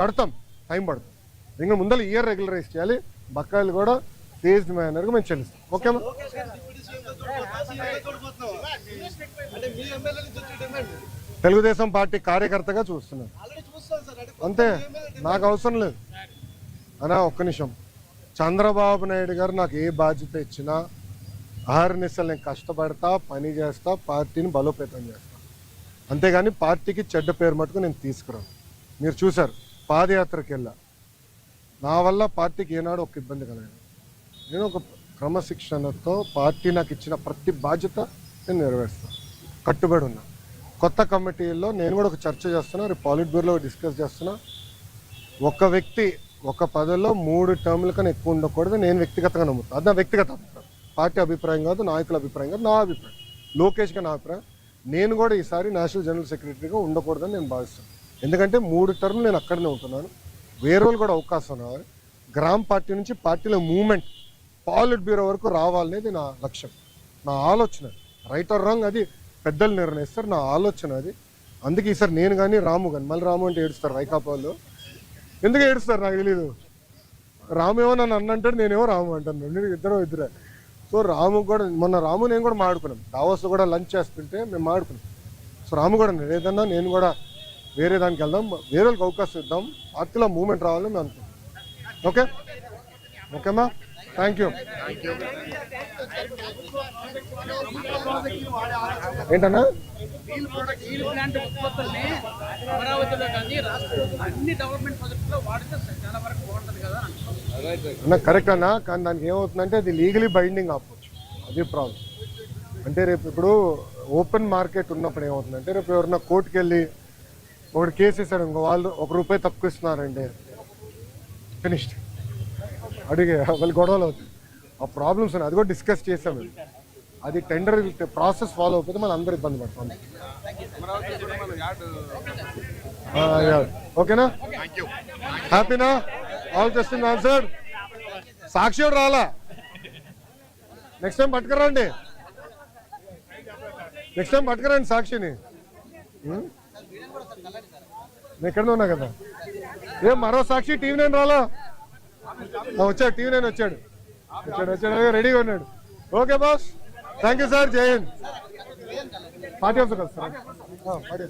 కడతాం, టైం పడుతుంది. ఇంకా ముందర ఇయర్ రెగ్యులరైజ్ చేయాలి, బకాయిలు కూడా ఫేజ్డ్ మేనర్గా మేము చెల్లిస్తాం. ఓకేమా? తెలుగుదేశం పార్టీ కార్యకర్తగా చూస్తున్నాను అంతే, నాకు అవసరం లేదు అన్నా. ఒక్క నిమిషం, చంద్రబాబు నాయుడు గారు నాకు ఏ బాధ్యత ఇచ్చినా అహర్నిశలు నేను కష్టపడతా, పని చేస్తా, పార్టీని బలోపేతం చేస్తా. అంతేగాని పార్టీకి చెడ్డ పేరు మటుకు నేను తీసుకురాను. మీరు చూశారు, పాదయాత్రకి వెళ్ళా, నా వల్ల పార్టీకి ఏనాడు ఒక ఇబ్బంది కలగదు. నేను ఒక క్రమశిక్షణతో పార్టీ నాకు ఇచ్చిన ప్రతి బాధ్యత నేను నెరవేరుస్తాను, కట్టుబడి ఉన్నా. కొత్త కమిటీల్లో నేను కూడా ఒక చర్చ చేస్తున్నా, రేపు పాలిట్ బ్యూరోలో డిస్కస్ చేస్తున్నా. ఒక వ్యక్తి ఒక పదవిలో 3 టర్ముల కన్నా ఎక్కువ ఉండకూడదు నేను వ్యక్తిగతంగా నమ్ముతాను. అది నా వ్యక్తిగత అభిప్రాయం, పార్టీ అభిప్రాయం కాదు, నాయకుల అభిప్రాయం కాదు, నా అభిప్రాయం, లోకేష్గా నా అభిప్రాయం. నేను కూడా ఈసారి నేషనల్ జనరల్ సెక్రటరీగా ఉండకూడదని నేను భావిస్తాను. ఎందుకంటే 3 టర్ములు నేను అక్కడనే ఉంటున్నాను, వేరే వాళ్ళు కూడా అవకాశం రావాలి. గ్రామ పార్టీ నుంచి పార్టీలో మూవ్మెంట్ పాలిట్ బ్యూరో వరకు రావాలనేది నా లక్ష్యం, నా ఆలోచన. రైట్ ఆర్ రాంగ్ అది పెద్దలు నిర్ణయిస్తారు, నా ఆలోచన అది. అందుకే ఈసారి నేను కానీ రాము కానీ, మళ్ళీ రాము అంటే ఏడుస్తారు వైకాపా వాళ్ళు. ఎందుకు ఏడుస్తారు నాకు తెలీదు. రాము ఏమో నన్ను అన్నంటాడు, నేనేమో రాము అంటాను, ఇద్దరే. సో రాము కూడా మొన్న రాము నేను కూడా మాడుకున్నాం, దావోస్లో కూడా లంచ్ చేస్తుంటే మేము మాడుకున్నాం. సో రాము కూడా ఏదన్నా నేను కూడా వేరే దానికి వెళ్దాం, వేరే వాళ్ళకి అవకాశం ఇద్దాం, పార్టీలో మూవ్మెంట్ రావాలని మేము అనుకుంటాం. ఓకే ఓకేమ్మా, థ్యాంక్ యూ. ఏంటన్నా అన్న కరెక్ట్ అన్నా, కానీ దానికి ఏమవుతుందంటే అది లీగలీ బైండింగ్ ఆపవచ్చు, అది ప్రాబ్లం. అంటే రేపు ఇప్పుడు ఓపెన్ మార్కెట్ ఉన్నప్పుడు ఏమవుతుందంటే, రేపు ఎవరన్నా కోర్టుకు వెళ్ళి ఒకటి కేసు ఇస్తారు, ఇంకో వాళ్ళు ₹1 తక్కువ ఇస్తున్నారంటే ఫినిష్డ్, అడిగే వాళ్ళు గొడవలు అవుతాయి. ఆ ప్రాబ్లమ్స్ ఉన్నాయి, అది కూడా డిస్కస్ చేసాం మేము. అది టెండర్ ప్రాసెస్ ఫాలో అయిపోతే మనం అందరూ ఇబ్బంది పడతాం. ఓకేనా, హ్యాపీనా? All question answer. సాక్షి రాలా, నెక్స్ట్ టైం పట్టుకురండి, నెక్స్ట్ టైం పట్టుకురండి సాక్షిని. నేను ఎక్కడనే ఉన్నా కదా. ఏం మరో సాక్షి టీవీ నేను రాలా? వచ్చాడు, టీవీ నేను వచ్చాడు రెడీగా ఉన్నాడు. Okay boss, thank you sir, జై హింద్. పార్టీ ఆఫీస్ కదా సార్, పార్టీ